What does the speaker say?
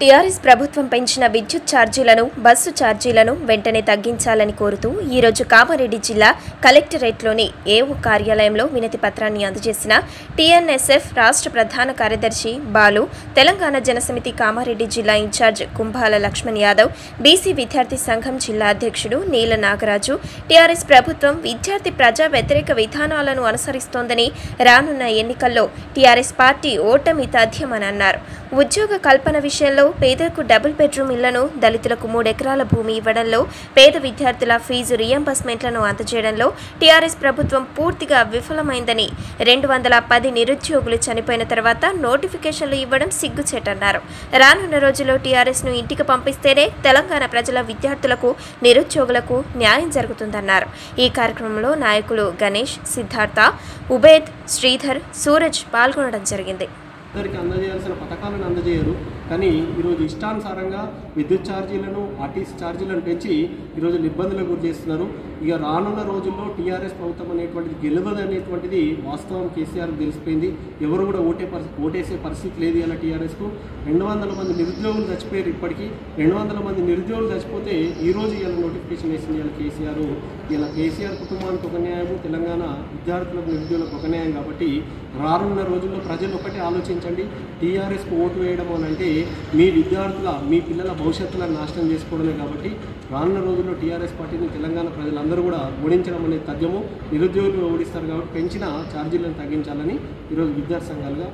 TRS ప్రభుత్వం పెంచిన విద్యుత్ ఛార్జీలను, బస్సు ఛార్జీలను వెంటనే తగ్గించాలని కోరుతూ ఈరోజు కామారెడ్డి జిల్లా కలెక్టరేట్లోని ఏఓ కార్యాలయంలో వినతి పత్రాన్ని అందజేసిన టీఎన్ఎస్ఎఫ్ రాష్ట్ర ప్రధాన కార్యదర్శి బాలు, తెలంగాణ జనసమితి కామారెడ్డి జిల్లా ఇన్ఛార్జ్ కుంభాల లక్ష్మణ్ యాదవ్, బీసీ విద్యార్థి సంఘం జిల్లా అధ్యక్షుడు నీల నాగరాజు. టీఆర్ఎస్ ప్రభుత్వం విద్యార్థి ప్రజా వ్యతిరేక విధానాలను అనుసరిస్తోందని, రానున్న ఎన్నికల్లో టీఆర్ఎస్ పార్టీ ఓటమి తథ్యమని అన్నారు. ఉద్యోగ కల్పన విషయంలో పేదలకు డబుల్ బెడ్రూమ్ ఇళ్లను, దళితులకు 3 ఎకరాల భూమి ఇవ్వడంలో, పేద విద్యార్థుల ఫీజు రియంబర్స్మెంట్లను అందజేయడంలో టీఆర్ఎస్ ప్రభుత్వం పూర్తిగా విఫలమైందని, 210 నిరుద్యోగులు చనిపోయిన తర్వాత నోటిఫికేషన్లు ఇవ్వడం సిగ్గుచేటన్నారు. రానున్న రోజుల్లో టీఆర్ఎస్ను ఇంటికి పంపిస్తేనే తెలంగాణ ప్రజల విద్యార్థులకు, నిరుద్యోగులకు న్యాయం జరుగుతుందన్నారు. ఈ కార్యక్రమంలో నాయకులు గణేష్, సిద్ధార్థ, ఉబేద్, శ్రీధర్, సూరజ్ పాల్గొనడం జరిగింది. అందరికీ అందజేయాల్సిన పథకాలను అందజేయరు. కానీ ఈరోజు ఇష్టానుసారంగా విద్యుత్ ఛార్జీలను, ఆర్టీసీ ఛార్జీలను పెంచి ఈరోజు ఇబ్బందులకు గురి చేస్తున్నారు. ఇక రానున్న రోజుల్లో టీఆర్ఎస్ ప్రభుత్వం అనేటువంటిది గెలవదు అనేటువంటిది వాస్తవం కేసీఆర్కి తెలిసిపోయింది. ఎవరు కూడా ఓటేసే పరిస్థితి లేదు. ఇలా టీఆర్ఎస్కు 200 మంది నిరుద్యోగులు చచ్చిపోయారు. ఇప్పటికీ 200 మంది నిరుద్యోగులు చచ్చిపోతే ఈరోజు ఇలా నోటిఫికేషన్ వేసింది ఇలా కేసీఆర్. ఇలా కేసీఆర్ కుటుంబానికి ఒక న్యాయం, తెలంగాణ విద్యార్థులకు, నిరుద్యోగులకు ఒక న్యాయం. కాబట్టి రానున్న రోజుల్లో ప్రజలు ఒకటే ఆలోచించండి. టీఆర్ఎస్కు ఓటు వేయడం అని అంటే మీ విద్యార్థుల, మీ పిల్లల భవిష్యత్తులను నాశనం చేసుకోవడమే. కాబట్టి రానున్న రోజుల్లో టీఆర్ఎస్ పార్టీని తెలంగాణ ప్రజలందరూ కూడా ఓడించడం అనేది తథ్యము. నిరుద్యోగులు ఓడిస్తారు కాబట్టి పెంచిన ఛార్జీలను తగ్గించాలని ఈరోజు విద్యార్థి సంఘాలుగా